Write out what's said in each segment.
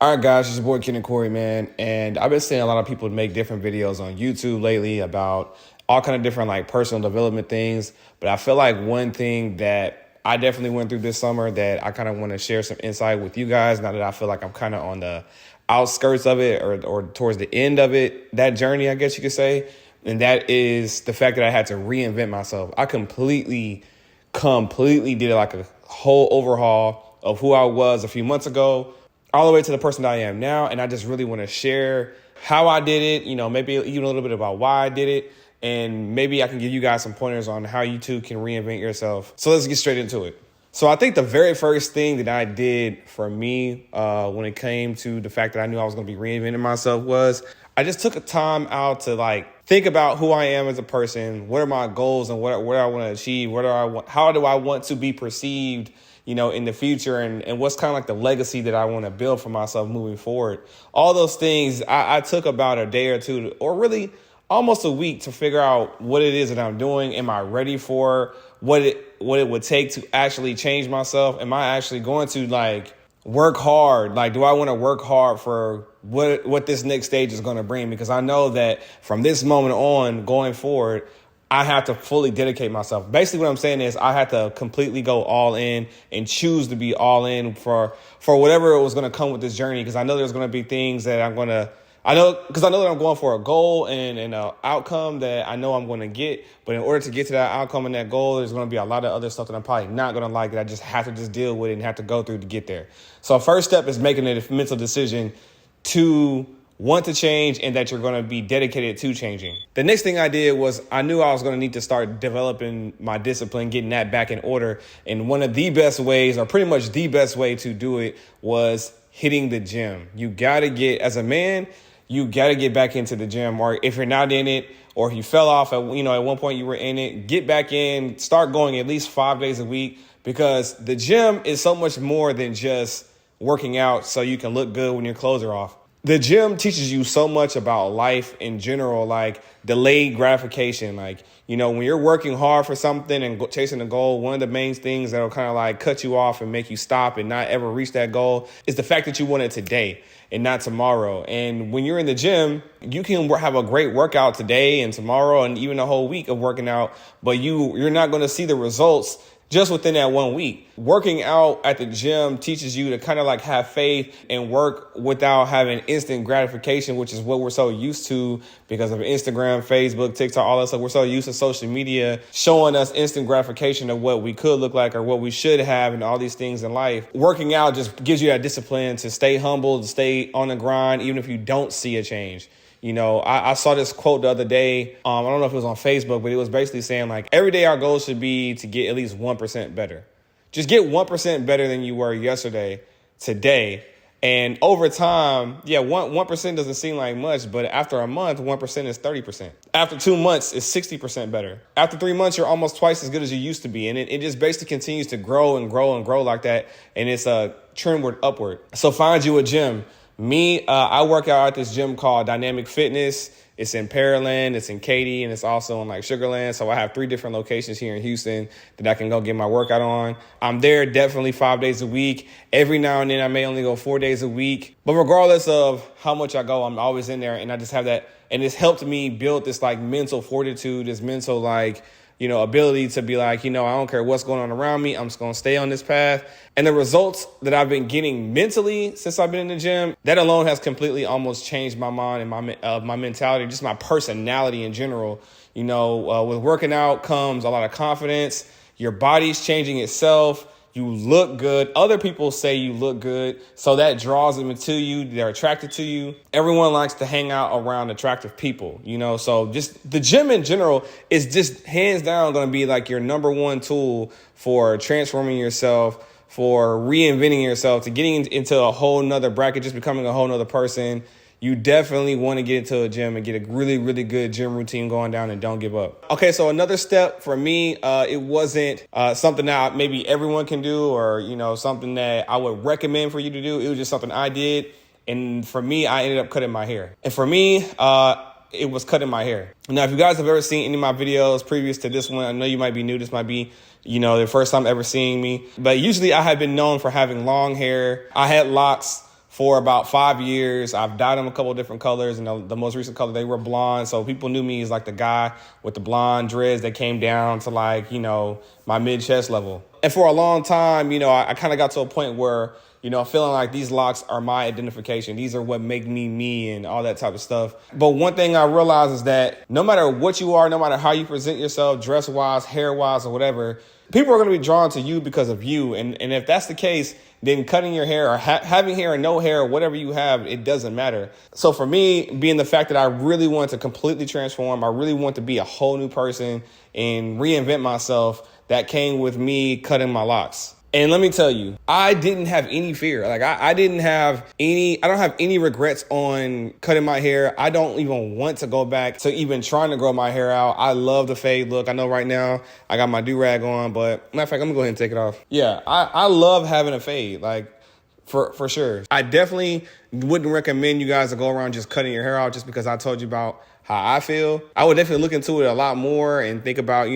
All right, guys, it's your boy Ken and Corey, man. And I've been seeing a lot of people make different videos on YouTube lately about all kind of different like personal development things. But I feel like one thing that I definitely went through this summer that I kind of want to share some insight with you guys now that I feel like I'm kind of on the outskirts of it or towards the end of it, that journey, I guess you could say. And that is the fact that I had to reinvent myself. I completely did like a whole overhaul of who I was a few months ago, all the way to the person that I am now. And I just really want to share how I did it, maybe even a little bit about why I did it. And maybe I can give you guys some pointers on how you too can reinvent yourself. So let's get straight into it. So I think the very first thing that I did for me when it came to the fact that I knew I was going to be reinventing myself was I just took a time out to like think about who I am as a person. What are my goals and what I want to achieve? How do I want to be perceived, in the future, and what's kind of like the legacy that I want to build for myself moving forward. All those things, I took about a day or two, or really almost a week, to figure out what it is that I'm doing. Am I ready for what it would take to actually change myself? Am I actually going to like work hard? Like, do I want to work hard for what this next stage is going to bring? Because I know that from this moment on going forward, I have to fully dedicate myself. Basically, what I'm saying is I had to completely go all in and choose to be all in for whatever it was going to come with this journey. Because I know there's going to be things that I know that I'm going for a goal and an outcome that I know I'm going to get. But in order to get to that outcome and that goal, there's going to be a lot of other stuff that I'm probably not going to like, that I just have to deal with and have to go through to get there. So first step is making a mental decision to want to change and that you're going to be dedicated to changing. The next thing I did was I knew I was going to need to start developing my discipline, getting that back in order. And one of the best ways, or pretty much the best way to do it, was hitting the gym. You got to get, as a man, you got to get back into the gym. Or if you're not in it, or if you fell off at one point you were in it, get back in, start going at least 5 days a week, because the gym is so much more than just working out so you can look good when your clothes are off. The gym teaches you so much about life in general, like delayed gratification. Like, when you're working hard for something and chasing a goal, one of the main things that'll kind of like cut you off and make you stop and not ever reach that goal is the fact that you want it today and not tomorrow. And when you're in the gym, you can have a great workout today and tomorrow and even a whole week of working out, but you're not going to see the results just within that 1 week. Working out at the gym teaches you to kind of like have faith and work without having instant gratification, which is what we're so used to because of Instagram, Facebook, TikTok, all that stuff. We're so used to social media showing us instant gratification of what we could look like or what we should have and all these things in life. Working out just gives you that discipline to stay humble, to stay on the grind, even if you don't see a change. I saw this quote the other day. I don't know if it was on Facebook, but it was basically saying like every day our goal should be to get at least 1% better. Just get 1% better than you were yesterday, today. And over time, 1% doesn't seem like much, but after a month, 1% is 30%. After 2 months, it's 60% better. After 3 months, you're almost twice as good as you used to be. And it just basically continues to grow and grow and grow like that. And it's a trendward upward. So find you a gym. Me, I work out at this gym called Dynamic Fitness. It's in Pearland, it's in Katy, and it's also in like Sugarland. So I have 3 different locations here in Houston that I can go get my workout on. I'm there definitely 5 days a week. Every now and then I may only go 4 days a week. But regardless of how much I go, I'm always in there, and I just have that. And it's helped me build this like mental fortitude, this mental like, ability to be like, I don't care what's going on around me. I'm just going to stay on this path. And the results that I've been getting mentally since I've been in the gym, that alone has completely almost changed my mind and my mentality, just my personality in general. With working out comes a lot of confidence. Your body's changing itself. You look good. Other people say you look good. So that draws them to you. They're attracted to you. Everyone likes to hang out around attractive people, so just the gym in general is just hands down going to be like your number one tool for transforming yourself, for reinventing yourself, to getting into a whole nother bracket, just becoming a whole nother person. You definitely want to get into a gym and get a really, really good gym routine going down, and don't give up. Okay, so another step for me, it wasn't something that maybe everyone can do or, something that I would recommend for you to do. It was just something I did. And for me, I ended up cutting my hair. And for me, it was cutting my hair. Now, if you guys have ever seen any of my videos previous to this one, I know you might be new. This might be, the first time ever seeing me. But usually I have been known for having long hair. I had locks for about 5 years. I've dyed them a couple of different colors, and the most recent color, they were blonde. So people knew me as like the guy with the blonde dreads that came down to like, my mid-chest level. And for a long time, I kind of got to a point where, feeling like these locks are my identification. These are what make me me and all that type of stuff. But one thing I realized is that no matter what you are, no matter how you present yourself, dress-wise, hair-wise, or whatever, people are going to be drawn to you because of you. And if that's the case, then cutting your hair or having hair or no hair, whatever you have, it doesn't matter. So for me, being the fact that I really want to completely transform, I really want to be a whole new person and reinvent myself, that came with me cutting my locks. And let me tell you, I didn't have any fear. Like I don't have any regrets on cutting my hair. I don't even want to go back to even trying to grow my hair out. I love the fade look. I know right now I got my do-rag on, but matter of fact, I'm gonna go ahead and take it off. Yeah, I love having a fade, like for sure. I definitely wouldn't recommend you guys to go around just cutting your hair out just because I told you about how I feel. I would definitely look into it a lot more and think about,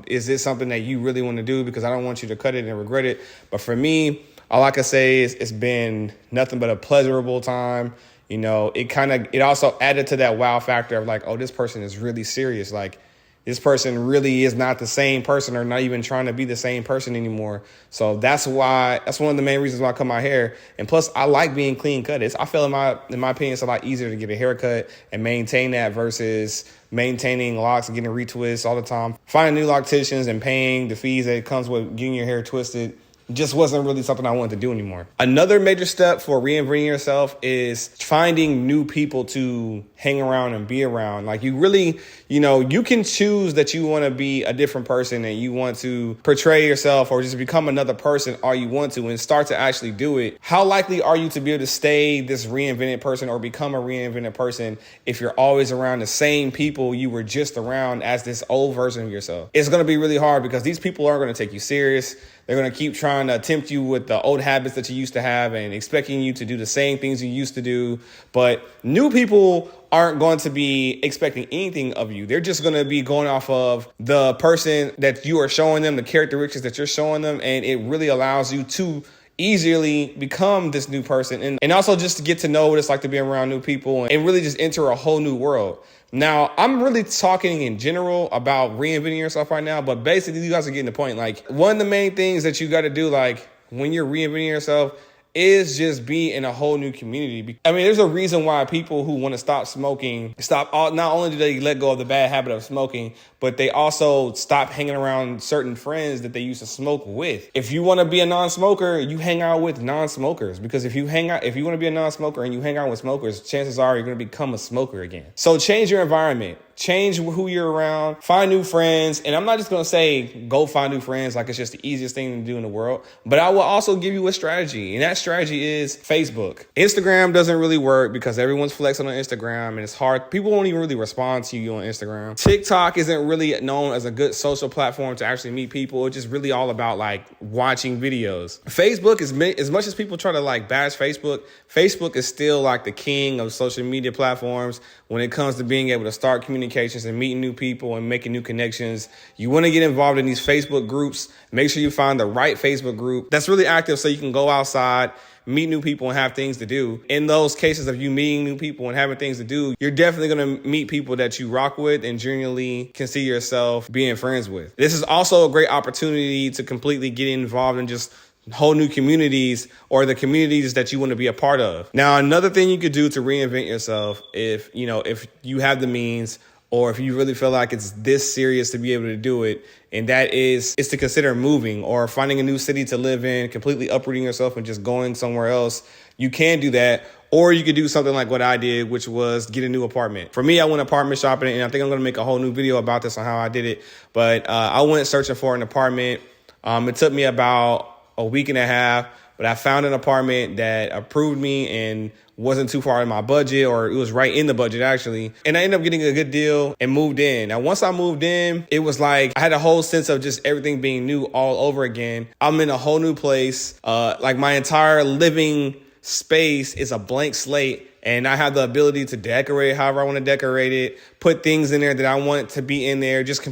is this something that you really want to do? Because I don't want you to cut it and regret it. But for me, all I can say is it's been nothing but a pleasurable time. It also added to that wow factor of like, oh, this person is really serious. Like this person really is not the same person or not even trying to be the same person anymore. So that's one of the main reasons why I cut my hair. And plus I like being clean cut. I feel in my opinion, it's a lot easier to get a haircut and maintain that versus maintaining locks and getting retwists all the time. Finding new locticians and paying the fees that comes with getting your hair twisted just wasn't really something I wanted to do anymore. Another major step for reinventing yourself is finding new people to hang around and be around. Like you really, you can choose that you want to be a different person and you want to portray yourself or just become another person all you want to and start to actually do it. How likely are you to be able to stay this reinvented person or become a reinvented person if you're always around the same people you were just around as this old version of yourself? It's going to be really hard because these people aren't going to take you serious. They're going to keep trying to tempt you with the old habits that you used to have and expecting you to do the same things you used to do. But new people aren't going to be expecting anything of you. They're just going to be going off of the person that you are showing them, the characteristics that you're showing them. And it really allows you to easily become this new person and also just to get to know what it's like to be around new people and really just enter a whole new world. Now, I'm really talking in general about reinventing yourself right now, but basically you guys are getting the point. Like one of the main things that you got to do, like when you're reinventing yourself, is just be in a whole new community. I mean, there's a reason why people who want to stop smoking, not only do they let go of the bad habit of smoking, but they also stop hanging around certain friends that they used to smoke with. If you want to be a non-smoker, you hang out with non-smokers, because if you want to be a non-smoker and you hang out with smokers, chances are you're going to become a smoker again. So change your environment. Change who you're around, find new friends. And I'm not just going to say go find new friends like it's just the easiest thing to do in the world, but I will also give you a strategy. And that strategy is Facebook. Instagram doesn't really work because everyone's flexing on Instagram and it's hard. People won't even really respond to you on Instagram. TikTok isn't really known as a good social platform to actually meet people. It's just really all about like watching videos. Facebook is, as much as people try to like bash Facebook, Facebook is still like the king of social media platforms when it comes to being able to start communications and meeting new people and making new connections. You want to get involved in these Facebook groups. Make sure you find the right Facebook group that's really active so you can go outside, meet new people and have things to do. In those cases of you meeting new people and having things to do, you're definitely going to meet people that you rock with and genuinely can see yourself being friends with. This is also a great opportunity to completely get involved in just whole new communities or the communities that you want to be a part of. Now, another thing you could do to reinvent yourself if you have the means or if you really feel like it's this serious to be able to do it, and that is to consider moving or finding a new city to live in, completely uprooting yourself and just going somewhere else. You can do that. Or you could do something like what I did, which was get a new apartment. For me, I went apartment shopping, and I think I'm going to make a whole new video about this on how I did it. But I went searching for an apartment. It took me about a week and a half, but I found an apartment that approved me and wasn't too far in my budget, or it was right in the budget actually. And I ended up getting a good deal and moved in. Now, once I moved in, it was like I had a whole sense of just everything being new all over again. I'm in a whole new place. Like my entire living space is a blank slate, and I have the ability to decorate however I want to decorate it, put things in there that I want to be in there, just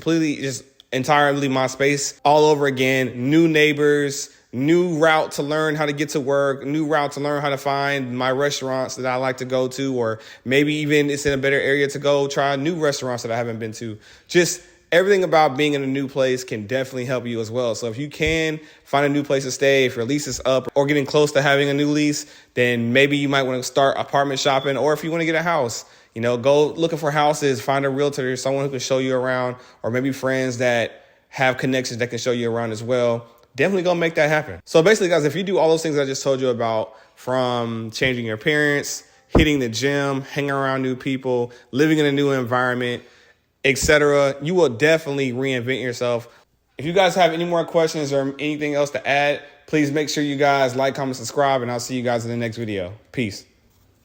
entirely my space all over again. New neighbors, new route to learn how to get to work, new route to learn how to find my restaurants that I like to go to, or maybe even it's in a better area to go try new restaurants that I haven't been to. Just everything about being in a new place can definitely help you as well. So if you can find a new place to stay, if your lease is up or getting close to having a new lease, then maybe you might want to start apartment shopping. Or if you want to get a house, go looking for houses, find a realtor, someone who can show you around, or maybe friends that have connections that can show you around as well. Definitely go make that happen. So basically, guys, if you do all those things I just told you about, from changing your appearance, hitting the gym, hanging around new people, living in a new environment, etc., you will definitely reinvent yourself. If you guys have any more questions or anything else to add, please make sure you guys like, comment, subscribe, and I'll see you guys in the next video. Peace.